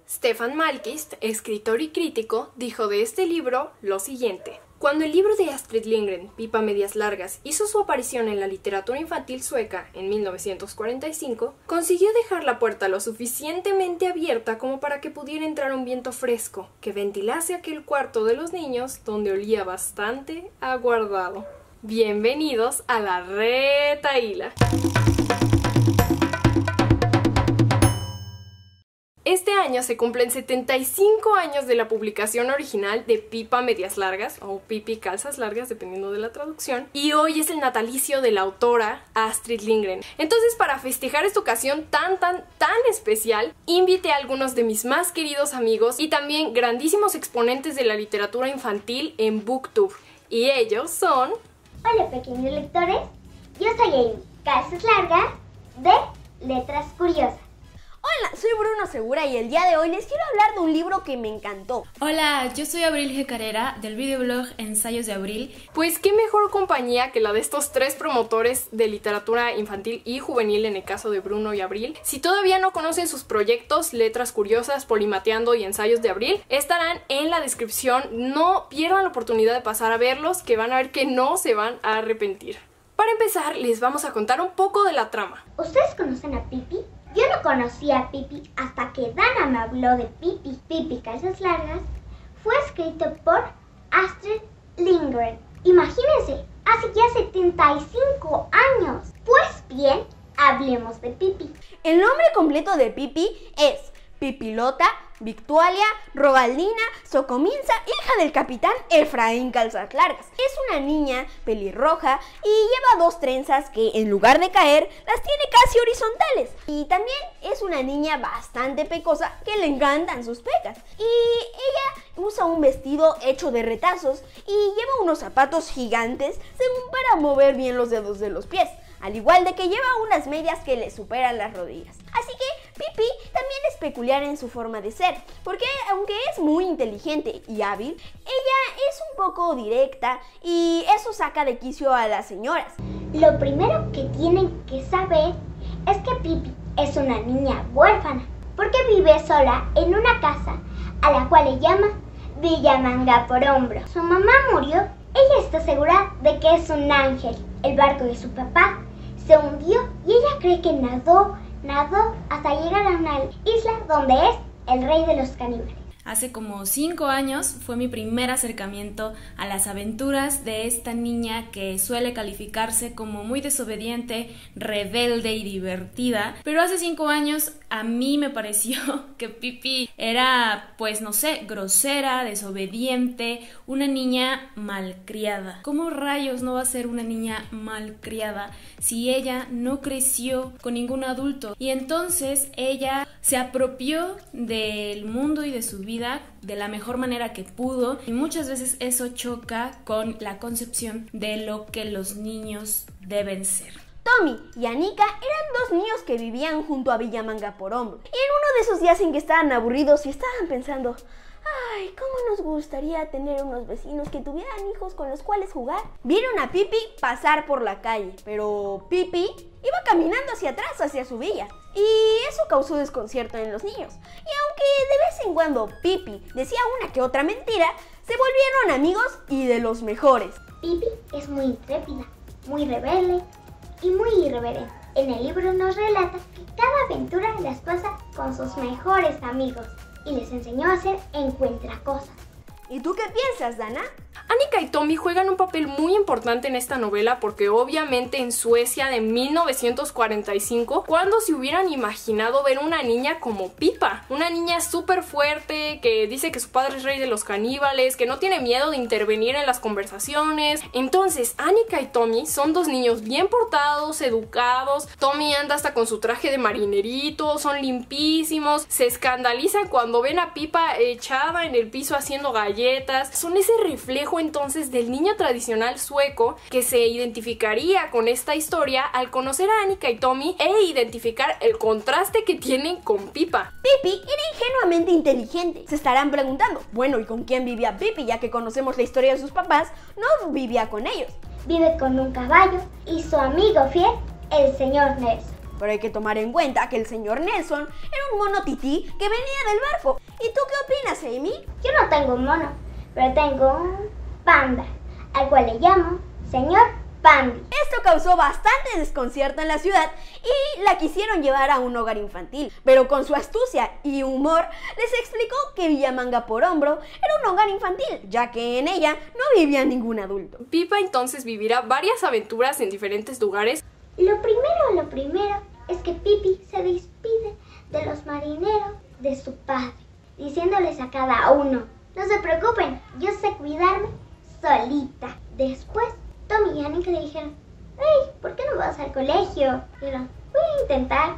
Stefan Malkist, escritor y crítico, dijo de este libro lo siguiente: cuando el libro de Astrid Lindgren, Pippa Medias Largas, hizo su aparición en la literatura infantil sueca en 1945, consiguió dejar la puerta lo suficientemente abierta como para que pudiera entrar un viento fresco que ventilase aquel cuarto de los niños donde olía bastante a guardado. Bienvenidos a la Retahíla. Este año se cumplen 75 años de la publicación original de Pippa Medias Largas, o Pippi Calzas Largas, dependiendo de la traducción, y hoy es el natalicio de la autora Astrid Lindgren. Entonces, para festejar esta ocasión tan especial, invité a algunos de mis más queridos amigos y también grandísimos exponentes de la literatura infantil en BookTube. Y ellos son... Hola pequeños lectores, yo soy Amy, Calzas Largas, de Letras Curiosas. Hola, soy Bruno Segura y el día de hoy les quiero hablar de un libro que me encantó. Hola, yo soy Abril G. Carrera del videoblog Ensayos de Abril. Pues qué mejor compañía que la de estos tres promotores de literatura infantil y juvenil en el caso de Bruno y Abril. Si todavía no conocen sus proyectos, Letras Curiosas, Polimateando y Ensayos de Abril, estarán en la descripción. No pierdan la oportunidad de pasar a verlos, que van a ver que no se van a arrepentir. Para empezar, les vamos a contar un poco de la trama. ¿Ustedes conocen a Pippi? Yo no conocía a Pippi hasta que Dana me habló de Pippi. Pippi Calzas Largas fue escrito por Astrid Lindgren. Imagínense, hace ya 75 años. Pues bien, hablemos de Pippi. El nombre completo de Pippi es Pipilota Victualia Rogaldina Socominsa, hija del capitán Efraín Calzas Largas. Es una niña pelirroja y lleva dos trenzas que en lugar de caer las tiene casi horizontales. Y también es una niña bastante pecosa que le encantan sus pecas. Y ella usa un vestido hecho de retazos y lleva unos zapatos gigantes según para mover bien los dedos de los pies, al igual de que lleva unas medias que le superan las rodillas. Así que Pippi también es peculiar en su forma de ser, porque aunque es muy inteligente y hábil, ella es un poco directa y eso saca de quicio a las señoras. Lo primero que tienen que saber es que Pippi es una niña huérfana, porque vive sola en una casa a la cual le llama Villa Manga por Hombro. Su mamá murió, ella está segura de que es un ángel. El barco de su papá se hundió y ella cree que nadó hasta llegar a una isla donde es el rey de los caníbales. Hace como 5 años fue mi primer acercamiento a las aventuras de esta niña que suele calificarse como muy desobediente, rebelde y divertida. Pero hace 5 años a mí me pareció que Pippi era, pues no sé, grosera, desobediente, una niña malcriada. ¿Cómo rayos no va a ser una niña malcriada si ella no creció con ningún adulto? Y entonces ella se apropió del mundo y de su vida de la mejor manera que pudo, y muchas veces eso choca con la concepción de lo que los niños deben ser. Tommy y Anika eran dos niños que vivían junto a Villa Manga por Hombro. Y en uno de esos días en que estaban aburridos y estaban pensando: ay, cómo nos gustaría tener unos vecinos que tuvieran hijos con los cuales jugar, vieron a Pippi pasar por la calle, pero Pippi iba caminando hacia atrás, hacia su villa, y eso causó desconcierto en los niños. Y aunque de vez en cuando Pippi decía una que otra mentira, se volvieron amigos y de los mejores. Pippi es muy intrépida, muy rebelde y muy irreverente. En el libro nos relata que cada aventura las pasa con sus mejores amigos y les enseñó a hacer encuentracosas. ¿Y tú qué piensas, Dana? Anika y Tommy juegan un papel muy importante en esta novela porque obviamente en Suecia de 1945, ¿cuándo se hubieran imaginado ver una niña como Pippa? Una niña súper fuerte, que dice que su padre es rey de los caníbales, que no tiene miedo de intervenir en las conversaciones. Entonces, Anika y Tommy son dos niños bien portados, educados. Tommy anda hasta con su traje de marinerito, son limpísimos, se escandalizan cuando ven a Pippa echada en el piso haciendo galletas. Son ese reflejo entonces del niño tradicional sueco que se identificaría con esta historia al conocer a Anika y Tommy e identificar el contraste que tienen con Pippa. Pippi era ingenuamente inteligente. Se estarán preguntando, bueno, ¿y con quién vivía Pippi? Ya que conocemos la historia de sus papás, no vivía con ellos. Vive con un caballo y su amigo fiel el señor Nelson. Pero hay que tomar en cuenta que el señor Nelson era un mono tití que venía del barco. ¿Y tú qué opinas, Amy? Yo no tengo un mono, pero tengo un panda, al cual le llamo señor Pandy. Esto causó bastante desconcierto en la ciudad y la quisieron llevar a un hogar infantil. Pero con su astucia y humor les explicó que Villamanga por Hombro era un hogar infantil, ya que en ella no vivía ningún adulto. Pipa entonces vivirá varias aventuras en diferentes lugares. Lo primero es que Pipi se despide de los marineros de su padre, diciéndoles a cada uno: no se preocupen, yo sé cuidarme solita. Después, Tom y Annika le dijeron: hey, ¿por qué no vas al colegio? Y dijeron: voy a intentar.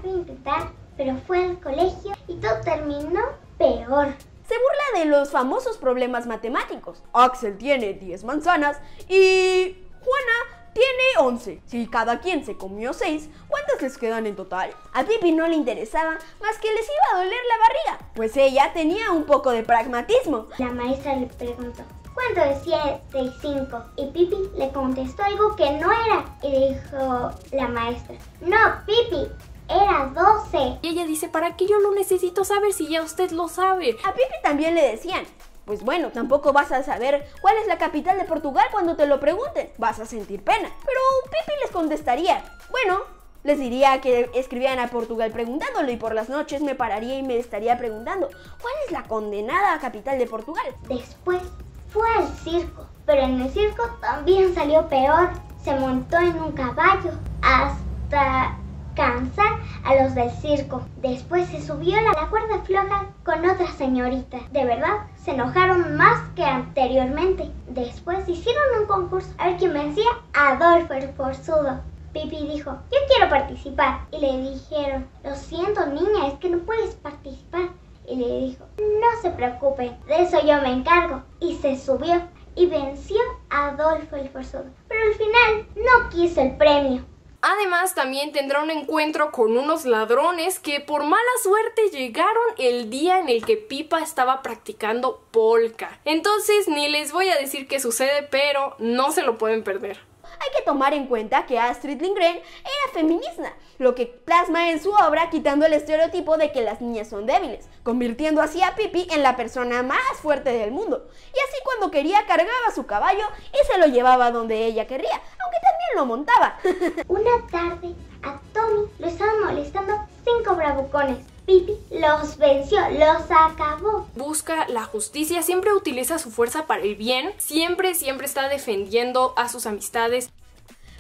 Pero fue al colegio y todo terminó peor. Se burla de los famosos problemas matemáticos. Axel tiene 10 manzanas y Juana tiene 11. Si cada quien se comió 6, ¿cuántas les quedan en total? A Pipi no le interesaba más que les iba a doler la barriga, pues ella tenía un poco de pragmatismo. La maestra le preguntó: ¿cuánto es 7 y 5? Y Pipi le contestó algo que no era. Y dijo la maestra: no, Pipi, era 12. Y ella dice: ¿para qué yo lo necesito saber si ya usted lo sabe? A Pipi también le decían: pues bueno, tampoco vas a saber cuál es la capital de Portugal cuando te lo pregunten. Vas a sentir pena. Pero Pipi les contestaría: bueno, les diría que escribían a Portugal preguntándolo, y por las noches me pararía y me estaría preguntando: ¿cuál es la condenada capital de Portugal? Después fue al circo, pero en el circo también salió peor. Se montó en un caballo hasta cansar a los del circo. Después se subió a la cuerda floja con otra señorita. De verdad, se enojaron más que anteriormente. Después hicieron un concurso a ver quién vencía a Adolfo el Forzudo. Pipi dijo: yo quiero participar. Y le dijeron: lo siento, niña, es que no puedes participar. Y le dijo: no se preocupe, de eso yo me encargo. Y se subió y venció a Adolfo el Forzudo. Pero al final no quiso el premio. Además, también tendrá un encuentro con unos ladrones que por mala suerte llegaron el día en el que Pipa estaba practicando polka. Entonces, ni les voy a decir qué sucede, pero no se lo pueden perder. Hay que tomar en cuenta que Astrid Lindgren era feminista, lo que plasma en su obra quitando el estereotipo de que las niñas son débiles, convirtiendo así a Pipi en la persona más fuerte del mundo. Y así cuando quería cargaba su caballo y se lo llevaba donde ella querría, aunque también lo montaba. Una tarde a Tommy lo estaban molestando 5 bravucones. Pipi los venció, los acabó. Busca la justicia, siempre utiliza su fuerza para el bien, siempre está defendiendo a sus amistades.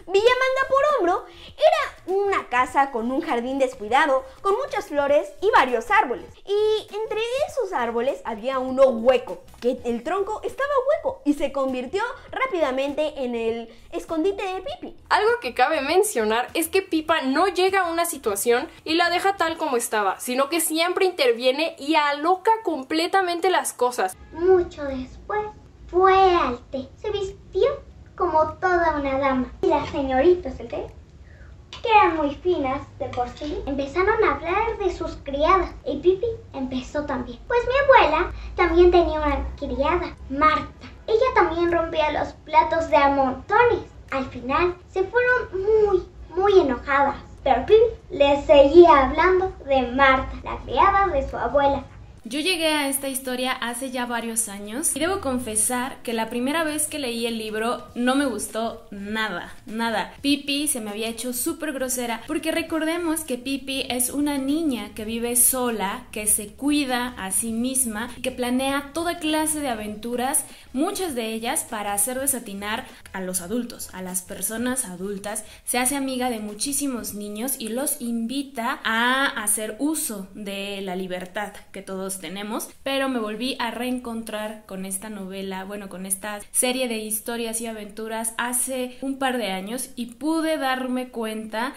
Villamanga por Hombro era una casa con un jardín descuidado, con muchas flores y varios árboles. Y entre esos árboles había uno hueco, que el tronco estaba hueco y se convirtió rápidamente en el escondite de Pipi. Algo que cabe mencionar es que Pipa no llega a una situación y la deja tal como estaba, sino que siempre interviene y aloca completamente las cosas. Mucho después fue al té, se vistió como toda una dama. Y las señoritas del té, que eran muy finas de por sí, empezaron a hablar de sus criadas. Y Pipi empezó también. Pues mi abuela también tenía una criada, Marta. Ella también rompía los platos de a montones. Al final se fueron muy enojadas. Pero Pipi les seguía hablando de Marta, la criada de su abuela. Yo llegué a esta historia hace ya varios años y debo confesar que la primera vez que leí el libro no me gustó nada. Pipi se me había hecho súper grosera porque recordemos que Pipi es una niña que vive sola, que se cuida a sí misma, que planea toda clase de aventuras, muchas de ellas para hacer desatinar a los adultos, a las personas adultas. Se hace amiga de muchísimos niños y los invita a hacer uso de la libertad que todos tenemos, pero me volví a reencontrar con esta novela, con esta serie de historias y aventuras hace un par de años y pude darme cuenta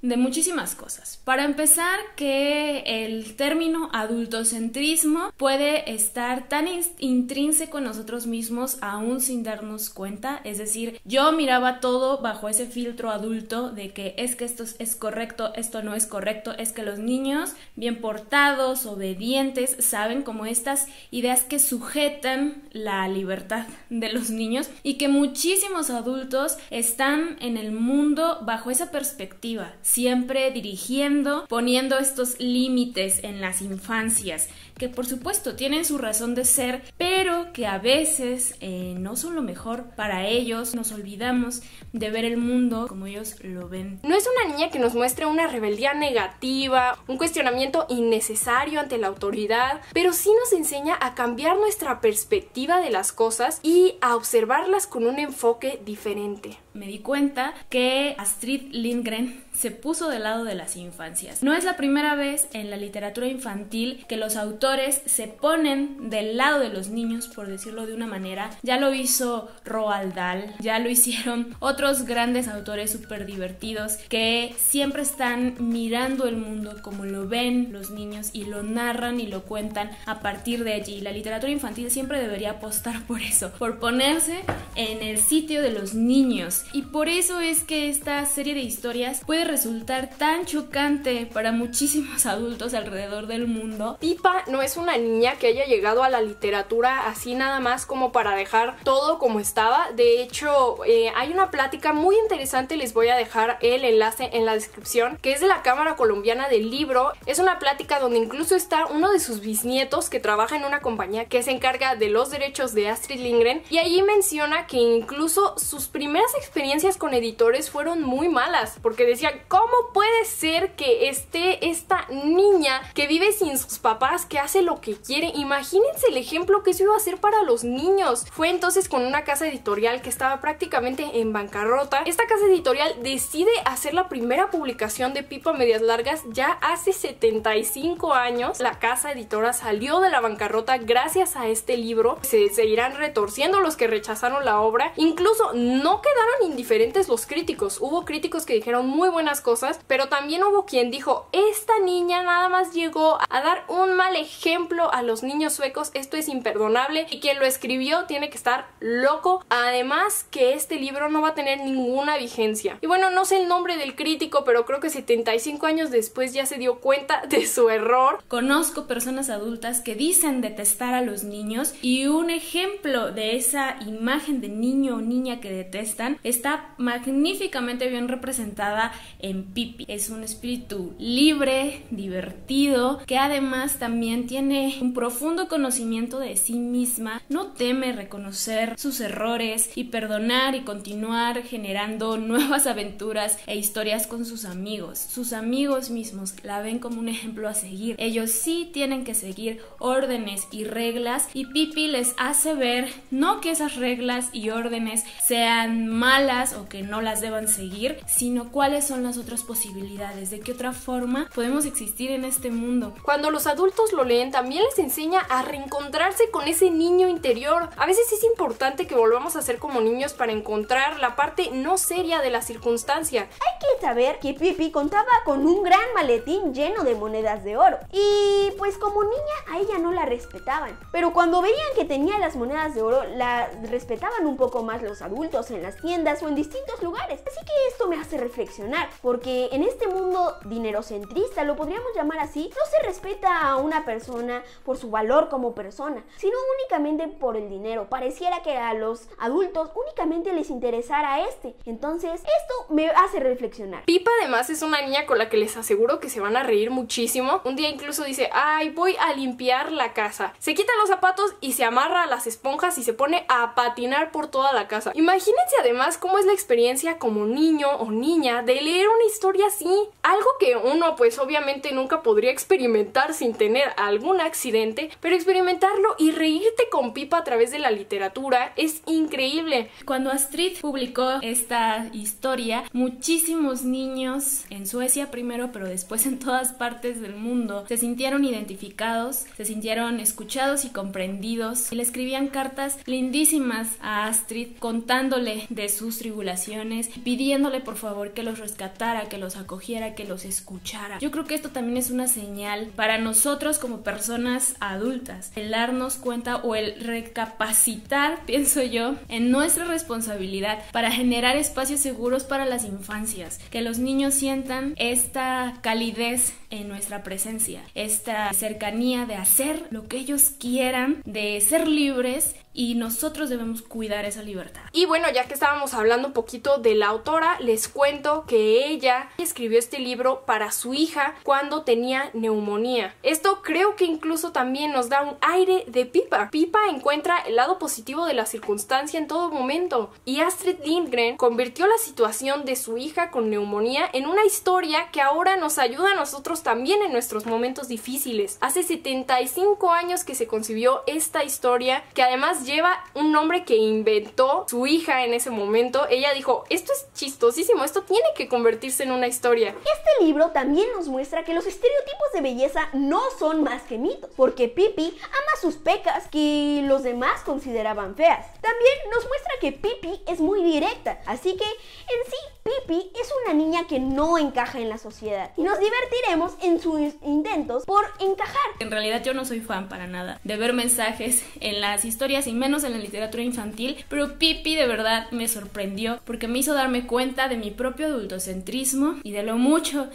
de muchísimas cosas. Para empezar, que el término adultocentrismo puede estar tan intrínseco en nosotros mismos aún sin darnos cuenta. Es decir, yo miraba todo bajo ese filtro adulto de que es que esto es correcto, esto no es correcto, es que los niños bien portados, obedientes, saben, como estas ideas que sujetan la libertad de los niños, y que muchísimos adultos están en el mundo bajo esa perspectiva, siempre dirigiendo, poniendo estos límites en las infancias, que por supuesto tienen su razón de ser, pero que a veces no son lo mejor para ellos. Nos olvidamos de ver el mundo como ellos lo ven. No es una niña que nos muestre una rebeldía negativa, un cuestionamiento innecesario ante la autoridad, pero sí nos enseña a cambiar nuestra perspectiva de las cosas y a observarlas con un enfoque diferente. Me di cuenta que Astrid Lindgren se puso del lado de las infancias. No es la primera vez en la literatura infantil que los autores se ponen del lado de los niños, por decirlo de una manera. Ya lo hizo Roald Dahl, ya lo hicieron otros grandes autores súper divertidos que siempre están mirando el mundo como lo ven los niños y lo narran y lo cuentan a partir de allí. La literatura infantil siempre debería apostar por eso, por ponerse en el sitio de los niños. Y por eso es que esta serie de historias puede resultar tan chocante para muchísimos adultos alrededor del mundo. Pipa no es una niña que haya llegado a la literatura así nada más como para dejar todo como estaba. De hecho, hay una plática muy interesante, les voy a dejar el enlace en la descripción, que es de la Cámara Colombiana del Libro. Es una plática donde incluso está uno de sus bisnietos que trabaja en una compañía que se encarga de los derechos de Astrid Lindgren, y allí menciona que incluso sus primeras experiencias con editores fueron muy malas, porque decían, ¿cómo puede ser que esté esta niña que vive sin sus papás, que hace lo que quiere? Imagínense el ejemplo que eso iba a ser para los niños. Fue entonces con una casa editorial que estaba prácticamente en bancarrota. Esta casa editorial decide hacer la primera publicación de Pipa Medias Largas ya hace 75 años. La casa editora salió de la bancarrota gracias a este libro. Se irán retorciendo los que rechazaron la obra. Incluso no quedaron indiferentes los críticos. Hubo críticos que dijeron muy buenas cosas, pero también hubo quien dijo, esta niña nada más llegó a dar un mal ejemplo a los niños suecos, esto es imperdonable y quien lo escribió tiene que estar loco. Además que este libro no va a tener ninguna vigencia. Y bueno, no sé el nombre del crítico, pero creo que 75 años después ya se dio cuenta de su error. Conozco personas adultas que dicen detestar a los niños, y un ejemplo de esa imagen de niño o niña que detestan está magníficamente bien representada en Pipi. Es un espíritu libre, divertido, que además también tiene un profundo conocimiento de sí misma, no teme reconocer sus errores y perdonar y continuar generando nuevas aventuras e historias con sus amigos. Sus amigos mismos la ven como un ejemplo a seguir. Ellos sí tienen que seguir órdenes y reglas, y Pipi les hace ver no que esas reglas y órdenes sean malas o que no las deban seguir, sino cuáles son las otras posibilidades, de qué otra forma podemos existir en este mundo. Cuando los adultos lo leen, también les enseña a reencontrarse con ese niño interior. A veces es importante que volvamos a ser como niños para encontrar la parte no seria de la circunstancia. Hay que saber que Pipi contaba con un gran maletín lleno de monedas de oro, y pues como niña a ella no la respetaban, pero cuando veían que tenía las monedas de oro la respetaban un poco más los adultos en las tiendas o en distintos lugares. Así que esto me hace reflexionar, porque en este mundo dinerocentrista, lo podríamos llamar así, no se respeta a una persona por su valor como persona, sino únicamente por el dinero. Pareciera que a los adultos únicamente les interesara este. Entonces esto me hace reflexionar. Pipa además es una niña con la que les aseguro que se van a reír muchísimo. Un día incluso dice, ay, voy a limpiar la casa. Se quita los zapatos y se amarra a las esponjas y se pone a patinar por toda la casa. Imagínense además cómo es la experiencia como niño o niña de leer una historia así. Algo que uno pues obviamente nunca podría experimentar sin tener algún accidente, pero experimentarlo y reírte con Pipa a través de la literatura es increíble. Cuando Astrid publicó esta historia, muchísimos niños en Suecia primero, pero después en todas partes del mundo, se sintieron identificados, se sintieron escuchados y comprendidos, y le escribían cartas lindísimas a Astrid contándole de sus tribulaciones, pidiéndole por favor que los rescatara, que los acogiera, que los escuchara. Yo creo que esto también es una señal para nosotros como personas adultas, el darnos cuenta o el recapacitar, pienso yo, en nuestra responsabilidad para generar espacios seguros para las infancias, que los niños sientan esta calidez en nuestra presencia, esta cercanía de hacer lo que ellos quieran, de ser libres, y nosotros debemos cuidar esa libertad. Y bueno, ya que estábamos hablando un poquito de la autora, les cuento que ella escribió este libro para su hija cuando tenía neumonía. Esto creo que incluso también nos da un aire de Pipa. Pipa encuentra el lado positivo de la circunstancia en todo momento, y Astrid Lindgren convirtió la situación de su hija con neumonía en una historia que ahora nos ayuda a nosotros también en nuestros momentos difíciles. Hace 75 años que se concibió esta historia, que además lleva un nombre que inventó su hija en ese momento. Ella dijo, esto es chistosísimo, esto tiene que convertirse en una historia. Este libro también nos muestra que los estereotipos de belleza no son más que mitos, porque Pippi ama sus pecas que los demás consideraban feas. También nos muestra que Pippi es muy directa, así que en sí Pippi es una niña que no encaja en la sociedad, y nos divertiremos en sus intentos por encajar. En realidad yo no soy fan para nada de ver mensajes en las historias y menos en la literatura infantil, pero Pippi de verdad me sorprendió porque me hizo darme cuenta de mi propio adultocentrismo y de lo mucho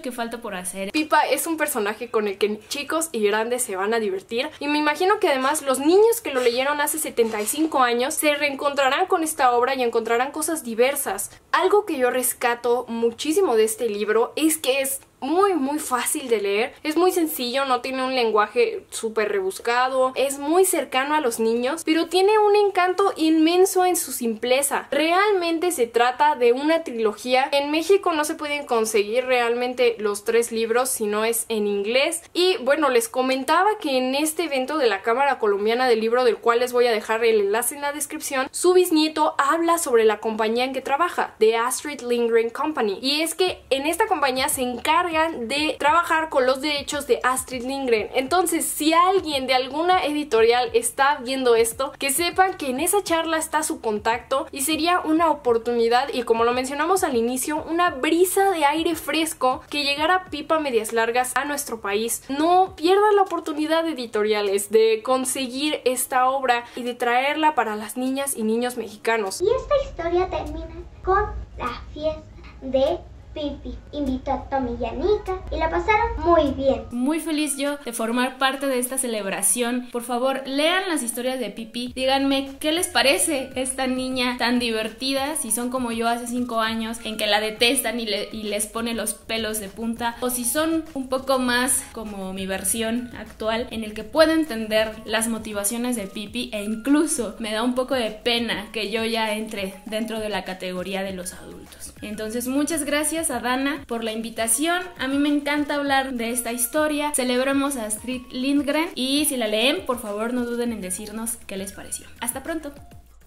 que falta por hacer. Pipa es un personaje con el que chicos y grandes se van a divertir, y me imagino que además los niños que lo leyeron hace 75 años se reencontrarán con esta obra y encontrarán cosas diversas. Algo que yo rescato muchísimo de este libro es que es muy fácil de leer, es muy sencillo, no tiene un lenguaje súper rebuscado, es muy cercano a los niños, pero tiene un encanto inmenso en su simpleza. Realmente se trata de una trilogía. En México no se pueden conseguir realmente los 3 libros si no es en inglés, y bueno, les comentaba que en este evento de la Cámara Colombiana del Libro, del cual les voy a dejar el enlace en la descripción, su bisnieto habla sobre la compañía en que trabaja, The Astrid Lindgren Company, y es que en esta compañía se encarga de trabajar con los derechos de Astrid Lindgren. Entonces, si alguien de alguna editorial está viendo esto, que sepan que en esa charla está su contacto, y sería una oportunidad, y como lo mencionamos al inicio, una brisa de aire fresco que llegara Pipa Medias Largas a nuestro país. No pierdan la oportunidad, editoriales, de conseguir esta obra y de traerla para las niñas y niños mexicanos. Y esta historia termina con la fiesta de Pippi. Invitó a Tommy y a Nika y la pasaron muy bien. Muy feliz yo de formar parte de esta celebración. Por favor, lean las historias de Pippi. Díganme qué les parece esta niña tan divertida, si son como yo hace 5 años, en que la detestan y les pone los pelos de punta, o si son un poco más como mi versión actual, en el que puedo entender las motivaciones de Pippi, e incluso me da un poco de pena que yo ya entre dentro de la categoría de los adultos. Entonces, muchas gracias a Dana por la invitación. A mí me encanta hablar de esta historia. Celebremos a Astrid Lindgren, y si la leen, por favor no duden en decirnos qué les pareció. Hasta pronto.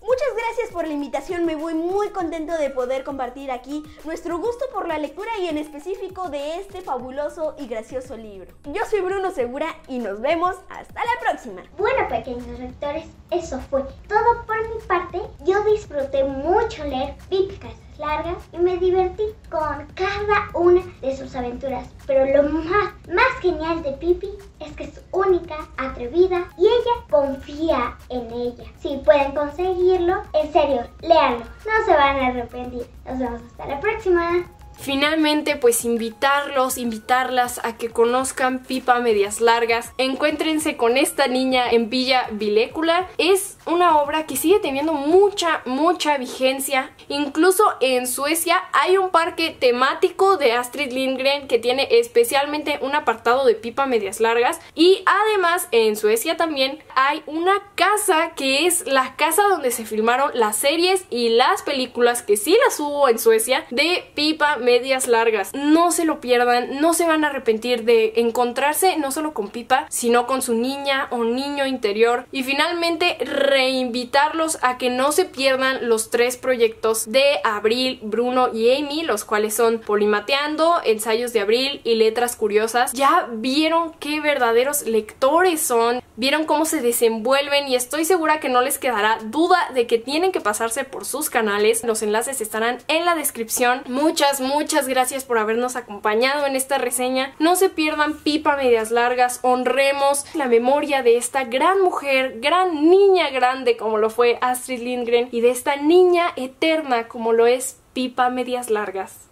Muchas gracias por la invitación, me voy muy contento de poder compartir aquí nuestro gusto por la lectura y en específico de este fabuloso y gracioso libro. Yo soy Bruno Segura y nos vemos hasta la próxima. Bueno, pequeños lectores, eso fue todo por mi parte. Yo disfruté mucho leer Pippi Cabezas Largas y me divertí con cada una de sus aventuras, pero lo más genial de Pippi es que es única, atrevida y ella confía en ella. Si pueden conseguirlo, en serio, léanlo, no se van a arrepentir. Nos vemos hasta la próxima. Finalmente, pues invitarlas a que conozcan Pipa Medias Largas. Encuéntrense con esta niña en Villa Vilécula. Es una obra que sigue teniendo mucha vigencia. Incluso en Suecia hay un parque temático de Astrid Lindgren que tiene especialmente un apartado de Pipa Medias Largas, y además en Suecia también hay una casa que es la casa donde se filmaron las series y las películas, que sí las hubo en Suecia, de Pipa Medias Largas. No se lo pierdan, no se van a arrepentir de encontrarse no solo con Pipa, sino con su niña o niño interior. Y finalmente reinvitarlos a que no se pierdan los 3 proyectos de Abril, Bruno y Amy, los cuales son Polimateando, Ensayos de Abril y Letras Curiosas. Ya vieron qué verdaderos lectores son, vieron cómo se desenvuelven, y estoy segura que no les quedará duda de que tienen que pasarse por sus canales. Los enlaces estarán en la descripción. Muchas gracias por habernos acompañado en esta reseña. No se pierdan Pipa Medias Largas, honremos la memoria de esta gran mujer, gran niña grande como lo fue Astrid Lindgren, y de esta niña eterna como lo es Pipa Medias Largas.